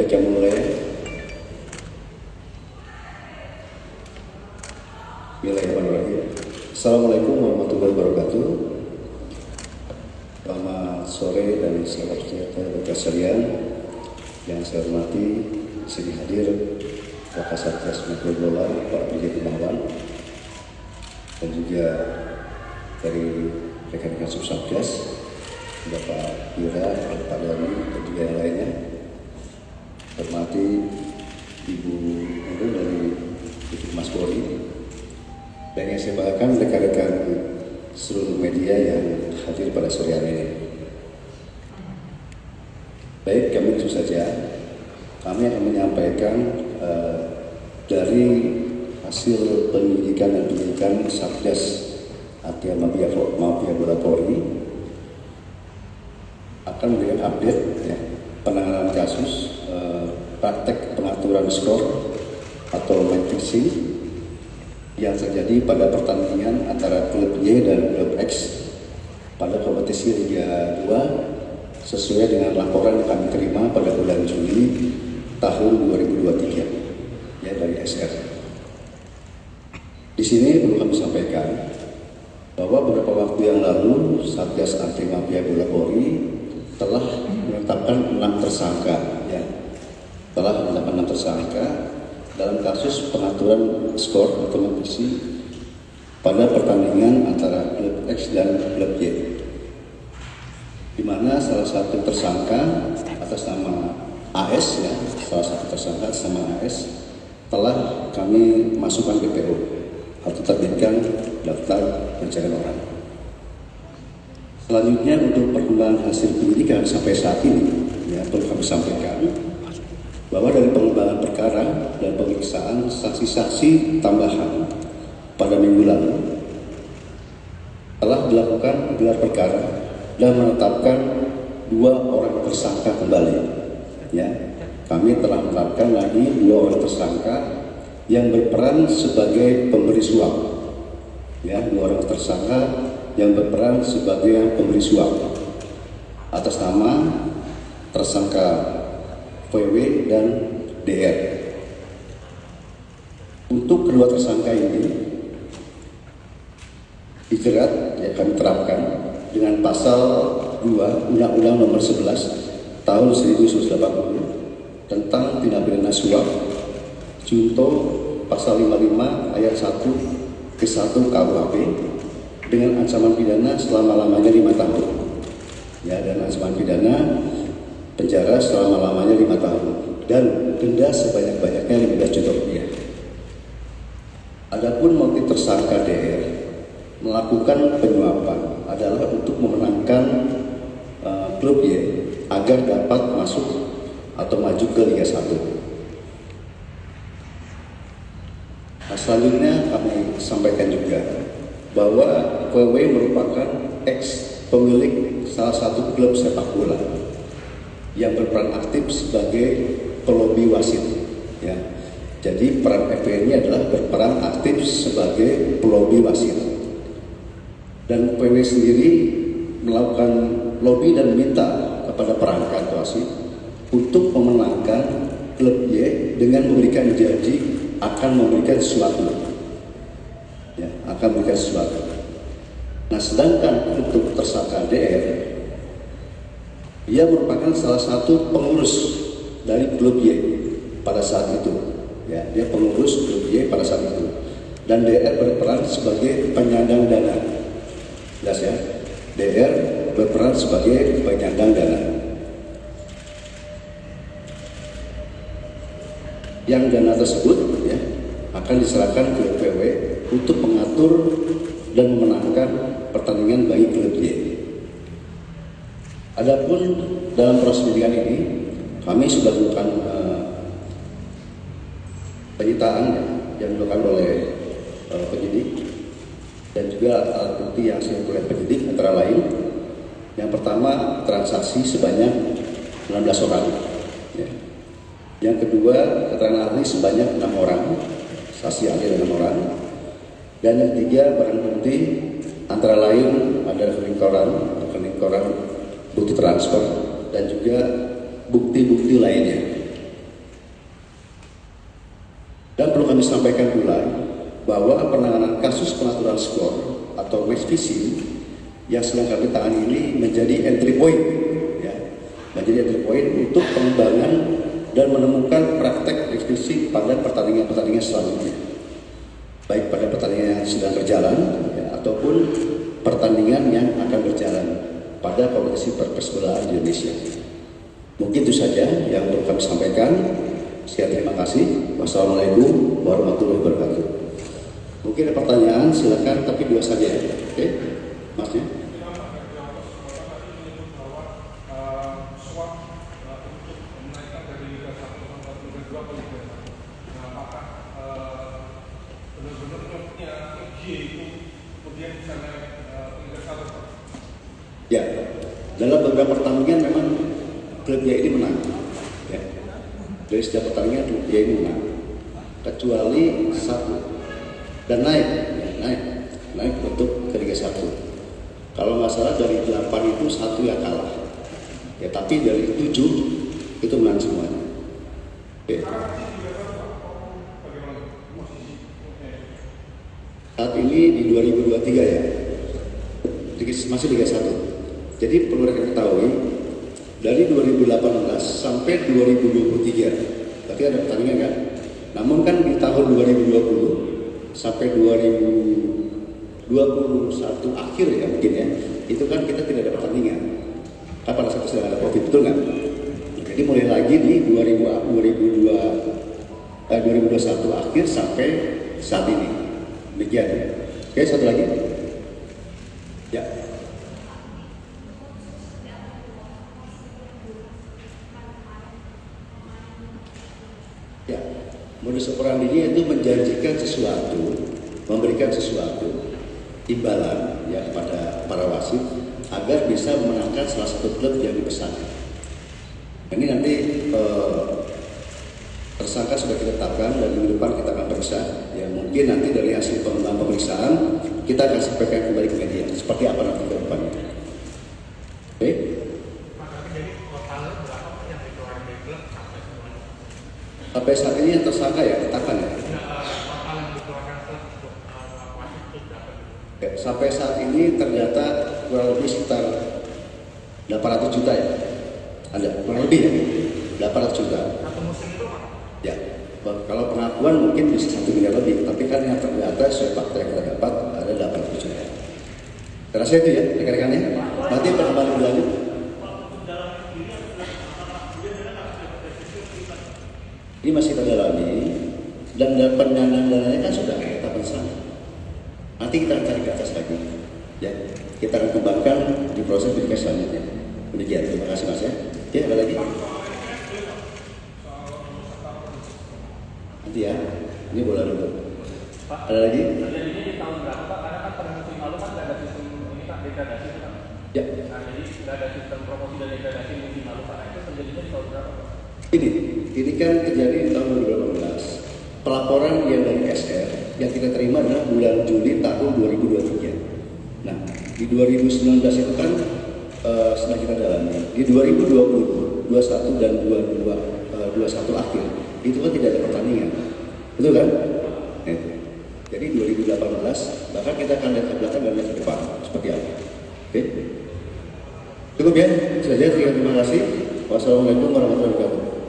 Baik, yang mulai. Bismillahirrahmanirrahim. Assalamualaikum warahmatullahi wabarakatuh. Selamat sore dan selamat sejahtera sekalian. Yang saya hormati, sini hadir Wakasatgas Makro Bola Pak Brigjen Gunawan, dan juga dari rekan-rekan Subsatgas Bapak Ira, Pak Dani, dan juga yang lainnya. Hormati Ibu Nurul dari Mas Polri, dan yang saya banggakan rekan-rekan seluruh media yang hadir pada sore hari ini. Baik, kami langsung saja. Kami akan menyampaikan dari hasil penyelidikan dan penyidikan Satgas Anti Mafia Bola Polri akan memberikan update penanganan kasus praktek pengaturan skor atau match fixing yang terjadi pada pertandingan antara klub Y dan klub X pada kompetisi Liga 2 sesuai dengan laporan yang kami terima pada bulan Juli tahun 2023 dari SR. Di sini perlu kami sampaikan bahwa beberapa waktu yang lalu Satgas Anti Mafia Bola Polri telah menetapkan 6 tersangka dalam kasus pengaturan skor atau kompetisi pada pertandingan antara klub X dan klub Y, di mana salah satu tersangka atas nama AS telah kami masukkan DPO atau terbitkan daftar pencarian orang. Selanjutnya, untuk perkembangan hasil penyidikan sampai saat ini, perlu kami sampaikan bahwa dari pengembangan perkara dan pemeriksaan saksi-saksi tambahan pada minggu lalu telah dilakukan gelar perkara dan menetapkan 2 orang tersangka kembali. Kami telah menetapkan lagi 2 orang tersangka yang berperan sebagai pemberi suap. 2 orang tersangka yang berperan sebagai pemberi suap atas nama tersangka VW dan DR. Untuk kedua tersangka ini dijerat, kami terapkan dengan pasal 2 Undang-Undang Nomor 11 Tahun 1980 tentang tindak pidana suap, junto pasal 55 ayat 1 ke 1 KUHP dengan ancaman pidana selama-lamanya 5 tahun. Dan ancaman pidana penjara selama-lamanya 5 tahun dan denda sebanyak-banyaknya 15 juta rupiah. Adapun motif tersangka DR melakukan penyuapan adalah untuk memenangkan klub Y agar dapat masuk atau maju ke Liga 1. Selanjutnya kami sampaikan juga bahwa VW merupakan ex pemilik salah satu klub sepak bola yang berperan aktif sebagai pelobi wasit. Jadi peran FW ini adalah berperan aktif sebagai pelobi wasit. Dan VW sendiri melakukan lobby dan meminta kepada perangkat wasit untuk memenangkan klub Y dengan memberikan janji akan memberikan sesuatu. Nah, sedangkan untuk tersangka DR, dia merupakan salah satu pengurus dari klub Y pada saat itu. Dia pengurus klub Y pada saat itu. Dan DR berperan sebagai penyandang dana. Jelas ya? DR berperan sebagai penyandang dana. Yang dana tersebut akan diserahkan ke VW untuk mengatur dan memenangkan pertandingan bagi klub Y. Adapun dalam proses penyidikan ini, kami sudah melakukan penyitaan yang dilakukan oleh penyidik dan juga alat bukti yang dihasilkan oleh penyidik, antara lain yang pertama transaksi sebanyak 16 orang. Yang kedua, keterangan ahli sebanyak 6 orang, saksi ahli 6 orang. Dan yang ketiga, barang bukti antara lain ada rekening koran, bukti transfer, dan juga bukti-bukti lainnya. kami sampaikan pula bahwa penanganan kasus pengaturan skor atau match fixing yang sedang kami tangani ini menjadi entry point, ya, menjadi entry point untuk pengembangan dan menemukan praktek match fixing pada pertandingan-pertandingan selanjutnya, baik pada pertandingan yang sedang berjalan, ya, ataupun pertandingan yang akan berjalan pada kompetisi persebolaan di Indonesia. Mungkin itu saja yang perlu kami sampaikan. Sekian, terima kasih. Wassalamualaikum warahmatullahi wabarakatuh. Mungkin ada pertanyaan, silakan, tapi dua saja. Oke, Masnya. Ya, dalam beberapa pertandingan memang klubnya ini menang. Ya. Dari setiap pertandingan klubnya ini menang, kecuali satu dan naik, ya, naik untuk ke Liga 1. Kalau nggak salah dari 8 itu satu yang kalah. Ya, tapi dari 7 itu menang semuanya. Oke. Saat ini di 2023 ya, masih Liga 1. Jadi perlu kita ketahui, dari 2018 sampai 2023, berarti ada pertandingan kan? Namun kan di tahun 2020 sampai 2021 akhir ya mungkin ya, itu kan kita tidak ada pertandingan. Kan pada saat sedang ada COVID, betul nggak? Jadi mulai lagi di 2021 akhir sampai saat ini. Demikian. Oke, satu lagi. Ya. Ya, modus operandinya itu menjanjikan sesuatu, memberikan sesuatu, imbalan ya kepada para wasit agar bisa memenangkan salah satu klub yang dipesan. Ini nanti tersangka sudah kita tetapkan dan minggu depan kita akan periksa. Ya mungkin nanti dari hasil pemeriksaan kita akan sampaikan kembali ke media seperti apa nanti ke depannya. Oke? Sampai saat ini yang tersangka ya, katakan ya. Sampai saat ini ternyata kurang lebih sekitar 800 juta ya. Ada kurang lebih ya, 800 juta. Ya, kalau pengakuan mungkin bisa 1 miliar lebih, tapi kan yang ternyata sesuai fakta yang kita dapat ada 800 juta. Terasa itu ya, rekan-rekannya. Nanti perkembangan berlanjut. Ini masih terdalami dan pendanaan dananya kan sudah kita bersama. Nanti kita akan cari ke atas lagi. Ya, kita akan kembangkan di proses penyidikan selanjutnya. Demikian, terima kasih Mas ya. Ya, ada lagi? Nanti ya, ini bola dulu. Ada lagi? Terjadinya di tahun berapa Pak? Karena kan pada musim lalu kan nggak ada sistem ini Pak, degradasi Pak. Ya. Nah, jadi nggak ada sistem promosi dan degradasi musim lalu Pak. Nah, itu terjadinya di tahun berapa Pak? Ini kan terjadi di tahun 2018. Pelaporan yang dari SR yang kita terima adalah bulan Juli tahun 2023. Nah, di 2019 itu kan sedang kita dalami. Di 2020, 21 dan 21 akhir itu kan tidak ada pertandingan, betul kan? Jadi 2018 bahkan kita akan lihat ke belakang dan lihat ke depan seperti apa. Oke? Cukup ya, saja. Terima kasih. Wassalamualaikum warahmatullahi wabarakatuh.